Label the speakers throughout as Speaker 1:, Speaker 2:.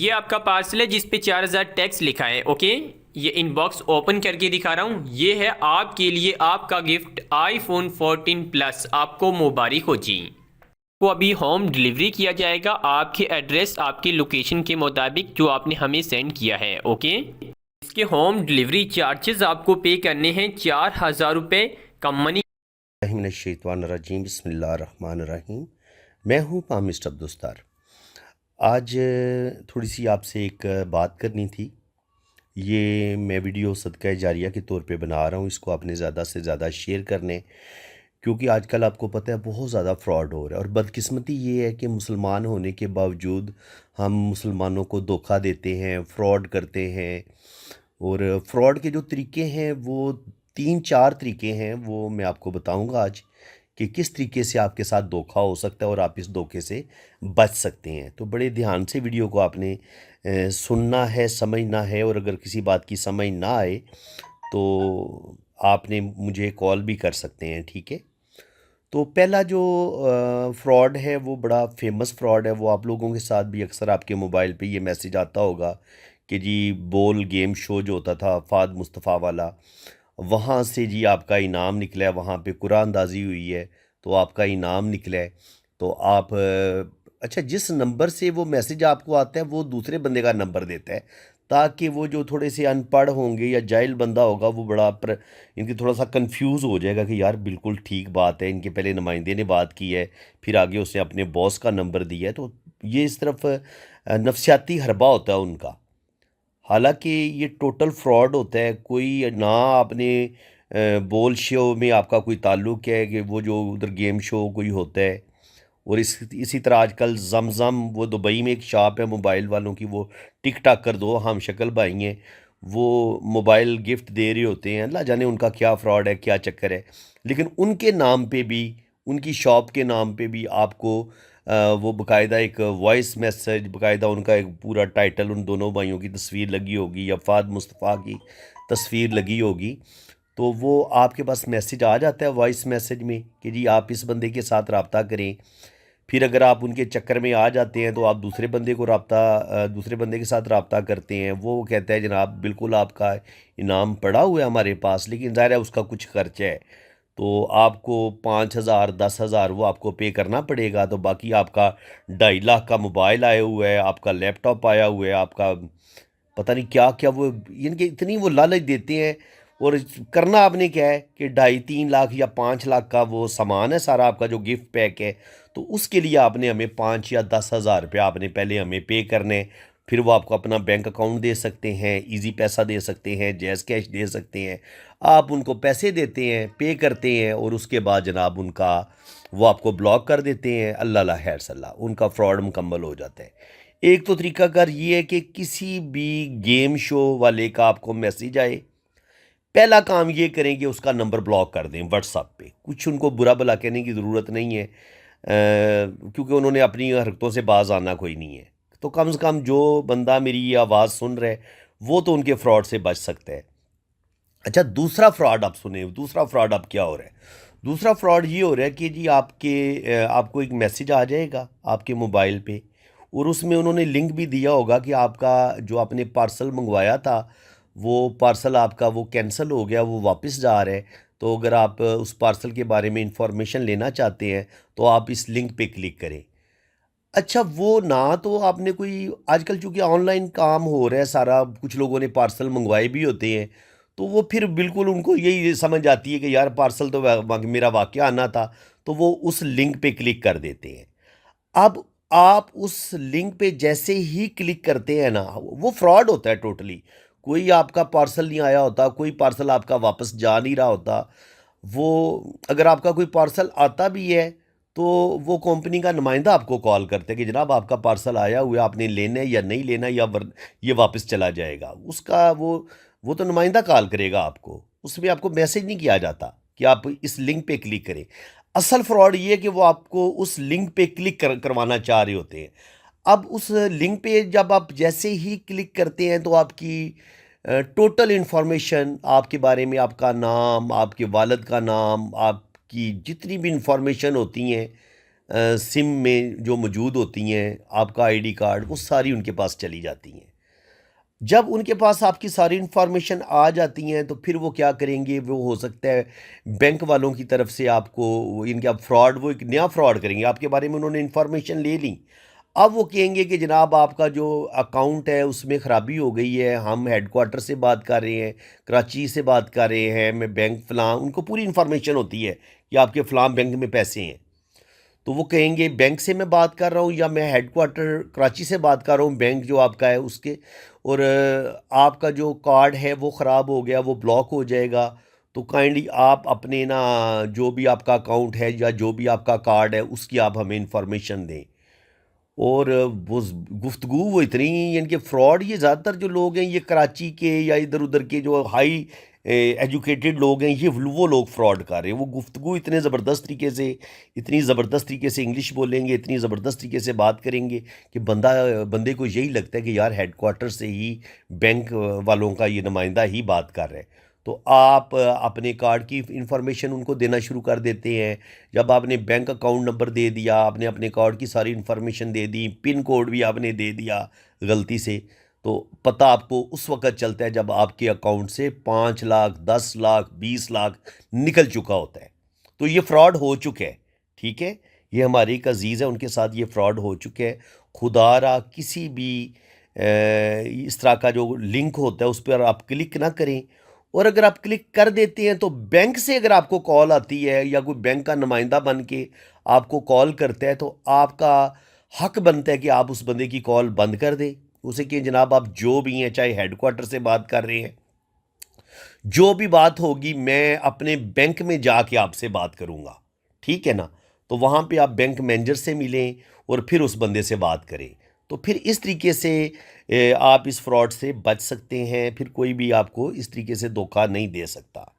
Speaker 1: ये आपका पार्सल है जिस पे 4000 टैक्स लिखा है। ओके, ये इनबॉक्स ओपन करके दिखा रहा हूँ। ये है आपके लिए आपका गिफ्ट आईफोन 14 प्लस। आपको मुबारक हो जी। वो अभी होम डिलीवरी किया जाएगा आपके एड्रेस आपकी लोकेशन के मुताबिक जो आपने हमें सेंड किया है। ओके, इसके होम डिलीवरी चार्जेस आपको पे करने हैं 4000 रुपये कम मनी।
Speaker 2: रजीम बिस्मिल्लाहिर्रहमानिर्रहीम। मैं हूँ पामिस्ट अब्दुस्तार। आज थोड़ी सी आपसे एक बात करनी थी। ये मैं वीडियो सदका जारिया के तौर पे बना रहा हूँ। इसको आपने ज़्यादा से ज़्यादा शेयर करने, क्योंकि आजकल आपको पता है बहुत ज़्यादा फ्रॉड हो रहा है। और बदकिस्मती ये है कि मुसलमान होने के बावजूद हम मुसलमानों को धोखा देते हैं, फ्रॉड करते हैं। और फ्रॉड के जो तरीके हैं वो 3-4 तरीके हैं, वो मैं आपको बताऊंगा आज कि किस तरीके से आपके साथ धोखा हो सकता है और आप इस धोखे से बच सकते हैं। तो बड़े ध्यान से वीडियो को आपने सुनना है, समझना है। और अगर किसी बात की समझ ना आए तो आपने मुझे कॉल भी कर सकते हैं, ठीक है। तो पहला जो फ्रॉड है वो बड़ा फेमस फ्रॉड है। वो आप लोगों के साथ भी अक्सर आपके मोबाइल पे ये मैसेज आता होगा कि जी बोल गेम शो जो होता था फाद मुस्तफ़ा वाला, वहाँ से जी आपका इनाम निकला है, वहाँ पे कुरानंदाज़ी हुई है तो आपका इनाम निकला है। तो आप अच्छा, जिस नंबर से वो मैसेज आपको आता है वो दूसरे बंदे का नंबर देता है, ताकि वो जो थोड़े से अनपढ़ होंगे या जाहिल बंदा होगा वो बड़ा इनकी थोड़ा सा कंफ्यूज हो जाएगा कि यार बिल्कुल ठीक बात है, इनके पहले नुमाइंदे ने बात की है, फिर आगे उसने अपने बॉस का नंबर दिया है। तो ये इस तरफ नफसियाती हरबा होता है उनका। हालांकि ये टोटल फ्रॉड होता है। कोई ना आपने बोल शो में आपका कोई ताल्लुक़ है कि वो जो उधर गेम शो कोई होता है। और इसी तरह आजकल जमजम, वो दुबई में एक शॉप है मोबाइल वालों की, वो टिक टाक कर दो हम शक्ल भाई हैं, वो मोबाइल गिफ्ट दे रहे होते हैं। अल्लाह जाने उनका क्या फ्रॉड है, क्या चक्कर है। लेकिन उनके नाम पे भी, उनकी शॉप के नाम पे भी आपको वो बाकायदा एक वॉइस मैसेज, बाकायदा उनका एक पूरा टाइटल, उन दोनों भाइयों की तस्वीर लगी होगी या फाद मुस्तफ़ा की तस्वीर लगी होगी। तो वो आपके पास मैसेज आ जाता है वॉइस मैसेज में कि जी आप इस बंदे के साथ रब्ता करें। फिर अगर आप उनके चक्कर में आ जाते हैं तो आप दूसरे बंदे को दूसरे बंदे के साथ रब्ता करते हैं। वो कहता है जनाब बिल्कुल आपका इनाम पड़ा हुआ है हमारे पास, लेकिन ज़ाहिर है उसका कुछ खर्चा है, तो आपको 5,000 10,000 वो आपको पे करना पड़ेगा। तो बाकी आपका 2.5 लाख का मोबाइल आया हुआ है, आपका लैपटॉप आया हुआ है, आपका पता नहीं क्या क्या वो इनके इतनी वो लालच देते हैं। और करना आपने क्या है कि 2.5-3 लाख या 5 लाख का वो सामान है सारा, आपका जो गिफ्ट पैक है। तो उसके लिए आपने हमें 5 या 10 हज़ार रुपये आपने पहले हमें पे करने। फिर वो आपको अपना बैंक अकाउंट दे सकते हैं, इजी पैसा दे सकते हैं, जैज़ कैश दे सकते हैं। आप उनको पैसे देते हैं, पे करते हैं, और उसके बाद जनाब उनका वो आपको ब्लॉक कर देते हैं। अल्लाह ला खैर सल्ला, उनका फ्रॉड मुकम्मल हो जाता है। एक तो तरीकाकार ये है कि किसी भी गेम शो वाले का आपको मैसेज आए, पहला काम ये करें कि उसका नंबर ब्लॉक कर दें व्हाट्सएप पे। कुछ उनको बुरा भला कहने की ज़रूरत नहीं है, क्योंकि उन्होंने अपनी हरकतों से बाज आना कोई नहीं है। तो कम से कम जो बंदा मेरी ये आवाज़ सुन रहा है वो तो उनके फ्रॉड से बच सकता है। अच्छा, दूसरा फ्रॉड आप सुने, दूसरा फ्रॉड अब क्या हो रहा है। दूसरा फ्रॉड ये हो रहा है कि जी आपको एक मैसेज आ जाएगा आपके मोबाइल पे, और उसमें उन्होंने लिंक भी दिया होगा कि आपका जो आपने पार्सल मंगवाया था वो पार्सल आपका वो कैंसिल हो गया, वो वापस जा रहा है। तो अगर आप उस पार्सल के बारे में इंफॉर्मेशन लेना चाहते हैं तो आप इस लिंक पे क्लिक करें। अच्छा, वो ना तो आपने कोई, आजकल चूंकि ऑनलाइन काम हो रहा है सारा, कुछ लोगों ने पार्सल मंगवाए भी होते हैं, तो वो फिर बिल्कुल उनको यही समझ आती है कि यार पार्सल तो मेरा वाकया आना था, तो वो उस लिंक पे क्लिक कर देते हैं। अब आप उस लिंक पे जैसे ही क्लिक करते हैं ना, वो फ्रॉड होता है टोटली। कोई आपका पार्सल नहीं आया होता, कोई पार्सल आपका वापस जा नहीं रहा होता। वो अगर आपका कोई पार्सल आता भी है तो वो कंपनी का नुमाइंदा आपको कॉल करते हैं कि जनाब आपका पार्सल आया हुआ है, आपने लेना है या नहीं लेना, या ये वापस चला जाएगा। उसका वो तो नुमाइंदा कॉल करेगा आपको, उसमें आपको मैसेज नहीं किया जाता कि आप इस लिंक पे क्लिक करें। असल फ्रॉड ये है कि वो आपको उस लिंक पे क्लिक करवाना चाह रहे होते हैं। अब उस लिंक पे जब आप जैसे ही क्लिक करते हैं तो आपकी टोटल इन्फॉर्मेशन आपके बारे में, आपका नाम, आपके वालिद का नाम, आपकी जितनी भी इंफॉर्मेशन होती हैं, सिम में जो मौजूद होती हैं, आपका आईडी कार्ड, वो सारी उनके पास चली जाती हैं। जब उनके पास आपकी सारी इन्फॉर्मेशन आ जाती हैं तो फिर वो क्या करेंगे, वो हो सकता है बैंक वालों की तरफ से आपको इनका फ्रॉड, वो एक नया फ्रॉड करेंगे आपके बारे में। उन्होंने इन्फॉर्मेशन ले ली, अब वो कहेंगे कि जनाब आपका जो अकाउंट है उसमें ख़राबी हो गई है, हम हेडक्वार्टर से बात कर रहे हैं, कराची से बात कर रहे हैं, मैं बैंक फ़लाँ, उनको पूरी इन्फॉर्मेशन होती है कि आपके फ़लाँ बैंक में पैसे हैं। तो वो कहेंगे बैंक से मैं बात कर रहा हूँ या मैं हेडक्वार्टर कराची से बात कर रहा हूँ, बैंक जो आपका है उसके, और आपका जो कार्ड है वो ख़राब हो गया, वो ब्लॉक हो जाएगा। तो काइंडली आप अपने ना जो भी आपका अकाउंट है या जो भी आपका कार्ड है उसकी आप हमें इंफॉर्मेशन दें। और वो गुफ्तगू वो इतनी, यानी फ्रॉड, ये ज़्यादातर जो लोग हैं ये कराची के या इधर उधर के जो हाई एजुकेटेड लोग हैं, ये वो लोग फ्रॉड कर रहे हैं। वो गुफ्तगू इतने ज़बरदस्त तरीके से, इतनी ज़बरदस्त तरीके से इंग्लिश बोलेंगे, इतनी ज़बरदस्त तरीके से बात करेंगे कि बंदे को यही लगता है कि यार हेडक्वार्टर से ही बैंक वालों का ये नुमाइंदा ही बात कर रहा है। तो आप अपने कार्ड की इंफॉर्मेशन उनको देना शुरू कर देते हैं। जब आपने बैंक अकाउंट नंबर दे दिया, आपने अपने कार्ड की सारी इन्फॉर्मेशन दे दी, पिन कोड भी आपने दे दिया गलती से, तो पता आपको उस वक़्त चलता है जब आपके अकाउंट से 5 लाख, 10 लाख, 20 लाख निकल चुका होता है। तो ये फ्रॉड हो चुका है, ठीक है? ये हमारे एक अज़ीज़ है, उनके साथ ये फ्रॉड हो चुका है। खुदारा किसी भी इस तरह का जो लिंक होता है उस पर आप क्लिक ना करें, और अगर आप क्लिक कर देते हैं तो बैंक से अगर आपको कॉल आती है या कोई बैंक का नुमाइंदा बन के आपको कॉल करता है, तो आपका हक बनता है कि आप उस बंदे की कॉल बंद कर दें। उसे कि जनाब आप जो भी हैं, चाहे हेडक्वार्टर से बात कर रहे हैं, जो भी बात होगी मैं अपने बैंक में जाके आपसे बात करूंगा, ठीक है ना? तो वहाँ पे आप बैंक मैनेजर से मिलें और फिर उस बंदे से बात करें। तो फिर इस तरीके से आप इस फ्रॉड से बच सकते हैं, फिर कोई भी आपको इस तरीके से धोखा नहीं दे सकता।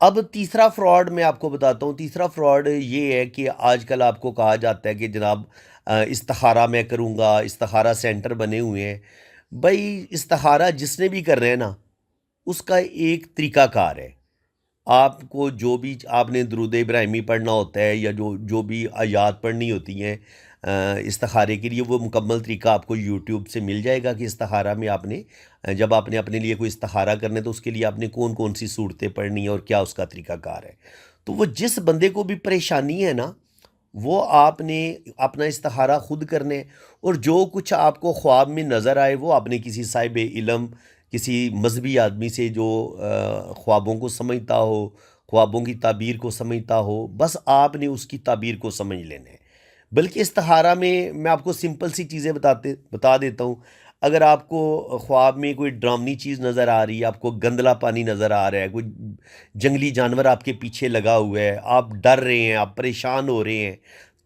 Speaker 2: अब तीसरा फ्रॉड मैं आपको बताता हूँ। तीसरा फ्रॉड ये है कि आजकल आपको कहा जाता है कि जनाब इस्तिखारा मैं करूँगा, इस्तिखारा सेंटर बने हुए हैं। भाई इस्तिखारा जिसने भी करना है ना, उसका एक तरीक़ाकार है। आपको जो भी आपने दुरूद इब्राहिमी पढ़ना होता है या जो जो भी आयात पढ़नी होती हैं इस्तिखारे के लिए, वो मुकम्मल तरीका आपको यूट्यूब से मिल जाएगा कि इस्तिखारा में आपने जब आपने अपने लिए कोई इस्तिखारा करना है तो उसके लिए आपने कौन कौन सी सूरतें पढ़नी है और क्या उसका तरीक़ाकार है। तो वो जिस बंदे को भी परेशानी है ना, वो आपने अपना इस्तिखारा खुद करने है, और जो कुछ आपको ख्वाब में नज़र आए वो आपने किसी साहिब इल्म, किसी मजहबी आदमी से जो ख्वाबों को समझता हो, ख्वाबों की ताबीर को समझता हो, बस आपने उसकी ताबीर को समझ लेना है। बल्कि इस्तिखारा में मैं आपको सिंपल सी चीज़ें बता देता हूँ। अगर आपको ख्वाब में कोई डरावनी चीज़ नज़र आ रही है, आपको गंदला पानी नज़र आ रहा है, कोई जंगली जानवर आपके पीछे लगा हुआ है, आप डर रहे हैं, आप परेशान हो रहे हैं,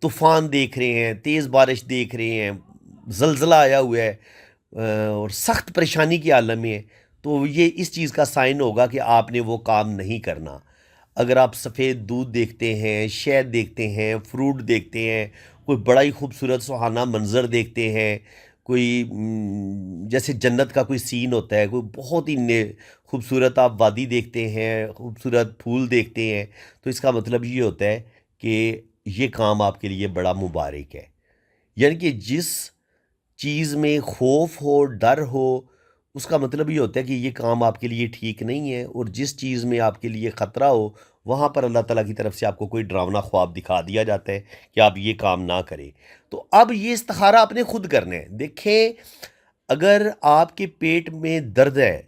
Speaker 2: तूफ़ान देख रहे हैं, तेज़ बारिश देख रहे हैं, ज़लज़ला आया हुआ है, और सख्त परेशानी की आलम में है, तो ये इस चीज़ का साइन होगा कि आपने वो काम नहीं करना। अगर आप सफ़ेद दूध देखते हैं, शहद देखते हैं, फ्रूट देखते हैं, कोई बड़ा ही खूबसूरत सुहाना मंज़र देखते हैं, कोई जैसे जन्नत का कोई सीन होता है, कोई बहुत ही खूबसूरत आप वादी देखते हैं, खूबसूरत फूल देखते हैं, तो इसका मतलब ये होता है कि ये काम आपके लिए बड़ा मुबारक है। यानी कि जिस चीज़ में खौफ हो, डर हो, उसका मतलब ये होता है कि ये काम आपके लिए ठीक नहीं है, और जिस चीज़ में आपके लिए ख़तरा हो, वहाँ पर अल्लाह ताला की तरफ से आपको कोई डरावना ख्वाब दिखा दिया जाता है कि आप ये काम ना करें। तो अब ये इस्तिखारा आपने खुद करना है। देखें, अगर आपके पेट में दर्द है,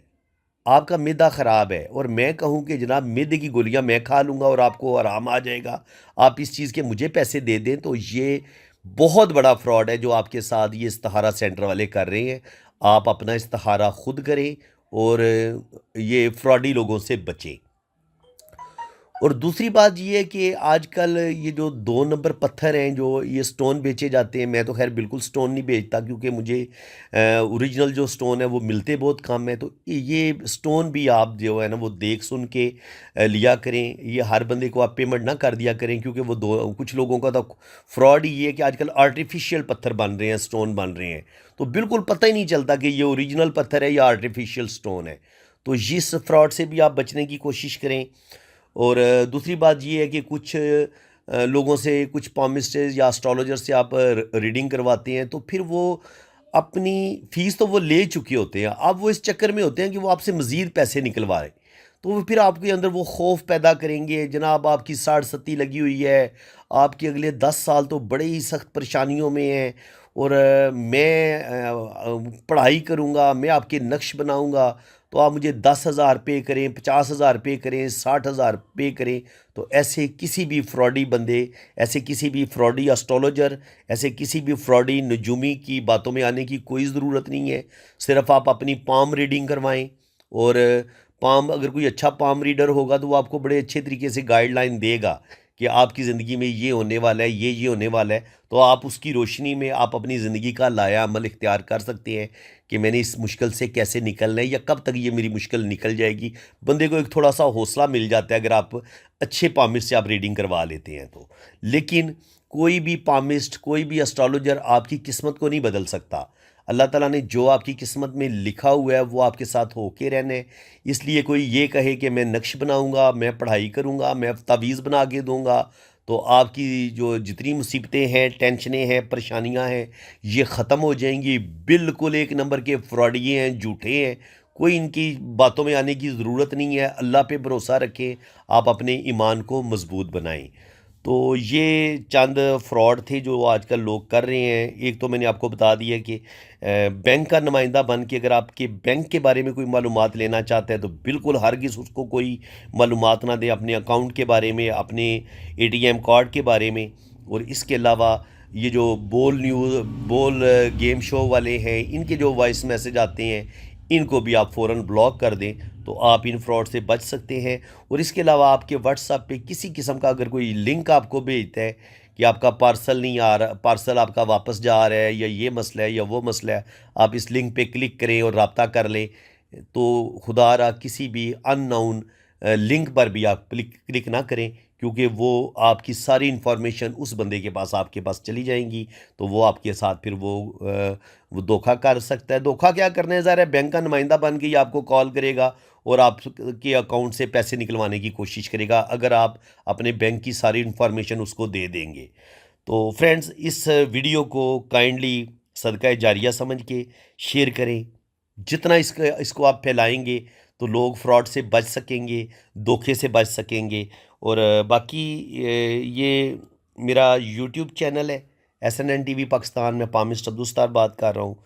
Speaker 2: आपका मैदा ख़राब है, और मैं कहूँ कि जनाब मैदे की गोलियाँ मैं खा लूँगा और आपको आराम आ जाएगा, आप इस चीज़ के मुझे पैसे दे दें, तो ये बहुत बड़ा फ्रॉड है जो आपके साथ ये इस्तिखारा सेंटर वाले कर रहे हैं। आप अपना इस्तिखारा खुद करें और ये फ्रॉडी लोगों से बचें। और दूसरी बात ये है कि आजकल ये जो 2 नंबर पत्थर हैं, जो ये स्टोन बेचे जाते हैं, मैं तो खैर बिल्कुल स्टोन नहीं बेचता, क्योंकि मुझे ओरिजिनल जो स्टोन है वो मिलते बहुत कम है। तो ये स्टोन भी आप जो है ना वो देख सुन के लिया करें। ये हर बंदे को आप पेमेंट ना कर दिया करें, क्योंकि वो कुछ लोगों का तो फ्रॉड ही है कि आजकल आर्टिफिशियल पत्थर बन रहे हैं, स्टोन बन रहे हैं, तो बिल्कुल पता ही नहीं चलता कि ये ओरिजिनल पत्थर है या आर्टिफिशियल स्टोन है। तो इस फ्रॉड से भी आप बचने की कोशिश करें। और दूसरी बात ये है कि कुछ लोगों से कुछ पामिस्ट्स या एस्ट्रोलॉजर से आप रीडिंग करवाते हैं, तो फिर वो अपनी फ़ीस तो वो ले चुके होते हैं, अब वो इस चक्कर में होते हैं कि वो आपसे मज़ीद पैसे निकलवा रहे हैं। तो वो फिर आपके अंदर वो खौफ पैदा करेंगे, जनाब आपकी साड़ सत्ती लगी हुई है, आपके अगले 10 साल तो बड़े ही सख्त परेशानियों में हैं, और मैं पढ़ाई करूँगा, मैं आपके नक्श बनाऊँगा, तो आप मुझे 10,000 पे करें, 50,000 पे करें, 60,000 पे करें। तो ऐसे किसी भी फ्रॉडी बंदे, ऐसे किसी भी फ्रॉडी एस्ट्रोलॉजर, ऐसे किसी भी फ्रॉडी नजूमी की बातों में आने की कोई ज़रूरत नहीं है। सिर्फ आप अपनी पाम रीडिंग करवाएं, और पाम, अगर कोई अच्छा पाम रीडर होगा तो वो आपको बड़े अच्छे तरीके से गाइडलाइन देगा कि आपकी ज़िंदगी में ये होने वाला है, ये होने वाला है। तो आप उसकी रोशनी में आप अपनी ज़िंदगी का लाया अमल इख्तियार कर सकते हैं कि मैंने इस मुश्किल से कैसे निकलना है, या कब तक ये मेरी मुश्किल निकल जाएगी। बंदे को एक थोड़ा सा हौसला मिल जाता है अगर आप अच्छे पामिस्ट से आप रीडिंग करवा लेते हैं तो। लेकिन कोई भी पामिस्ट, कोई भी एस्ट्रोलॉजर आपकी किस्मत को नहीं बदल सकता। अल्लाह ताला ने जो आपकी किस्मत में लिखा हुआ है वो आपके साथ होके रहना है। इसलिए कोई ये कहे कि मैं नक्श बनाऊंगा, मैं पढ़ाई करूंगा, मैं तावीज़ बना के दूंगा, तो आपकी जो जितनी मुसीबतें हैं, टेंशनें हैं, परेशानियां हैं, ये ख़त्म हो जाएंगी। बिल्कुल एक नंबर के फ्रॉडिये हैं, झूठे हैं। कोई इनकी बातों में आने की ज़रूरत नहीं है। अल्लाह पे भरोसा रखें, आप अपने ईमान को मज़बूत बनाएं। तो ये चंद फ्रॉड थे जो आजकल लोग कर रहे हैं। एक तो मैंने आपको बता दिया कि बैंक का नुमाइंदा बन के अगर आपके बैंक के बारे में कोई मालूमात लेना चाहता है तो बिल्कुल हरगिज़ उसको कोई मालूमात ना दे, अपने अकाउंट के बारे में, अपने एटीएम कार्ड के बारे में। और इसके अलावा ये जो बोल गेम शो वाले हैं, इनके जो वॉइस मैसेज आते हैं, इनको भी आप फ़ौरन ब्लॉक कर दें, तो आप इन फ्रॉड से बच सकते हैं। और इसके अलावा आपके व्हाट्सएप पे किसी किस्म का अगर कोई लिंक आपको भेजता है कि आपका पार्सल नहीं आ रहा, पार्सल आपका वापस जा रहा है, या ये मसला है या वो मसला है, आप इस लिंक पे क्लिक करें और रब्ता कर लें, तो खुदारा किसी भी अननोन लिंक पर भी आप क्लिक ना करें, क्योंकि वो आपकी सारी इन्फॉर्मेशन उस बंदे के पास, आपके पास चली जाएंगी। तो वो आपके साथ फिर वो धोखा कर सकता है। धोखा क्या करने है, ज़रा बैंक का नुमाइंदा बन के ही आपको कॉल करेगा और आपके अकाउंट से पैसे निकलवाने की कोशिश करेगा, अगर आप अपने बैंक की सारी इन्फॉर्मेशन उसको दे देंगे। तो फ्रेंड्स, इस वीडियो को काइंडली सदका जारिया समझ के शेयर करें। जितना इसको आप फैलाएंगे तो लोग फ्रॉड से बच सकेंगे, धोखे से बच सकेंगे। और बाकी ये मेरा यूट्यूब चैनल है SNN TV पाकिस्तान, में पामिस्ट अब्दुस्तार बात कर रहा हूँ।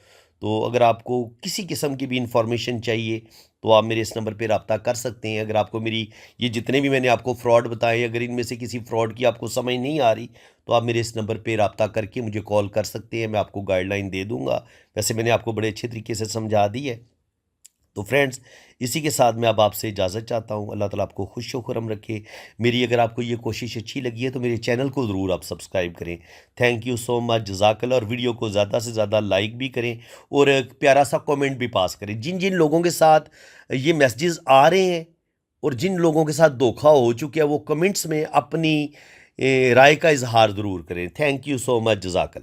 Speaker 2: तो अगर आपको किसी किस्म की भी इंफॉर्मेशन चाहिए तो आप मेरे इस नंबर पे रब्ता कर सकते हैं। अगर आपको मेरी ये जितने भी मैंने आपको फ्रॉड बताए, अगर इनमें से किसी फ्रॉड की आपको समझ नहीं आ रही, तो आप मेरे इस नंबर पे रब्ता करके मुझे कॉल कर सकते हैं, मैं आपको गाइडलाइन दे दूँगा। वैसे मैंने आपको बड़े अच्छे तरीके से समझा दी है। तो फ्रेंड्स, इसी के साथ मैं अब आपसे इजाज़त चाहता हूँ। अल्लाह ताला आपको खुश व खुरम रखे। मेरी अगर आपको ये कोशिश अच्छी लगी है तो मेरे चैनल को ज़रूर आप सब्सक्राइब करें। थैंक यू सो मच, जज़ाकल्लाह। और वीडियो को ज़्यादा से ज़्यादा लाइक भी करें और एक प्यारा सा कमेंट भी पास करें। जिन जिन लोगों के साथ ये मैसेजेस आ रहे हैं और जिन लोगों के साथ धोखा हो चुका है, वो कमेंट्स में अपनी राय का इजहार ज़रूर करें। थैंक यू सो मच, जज़ाकल्लाह।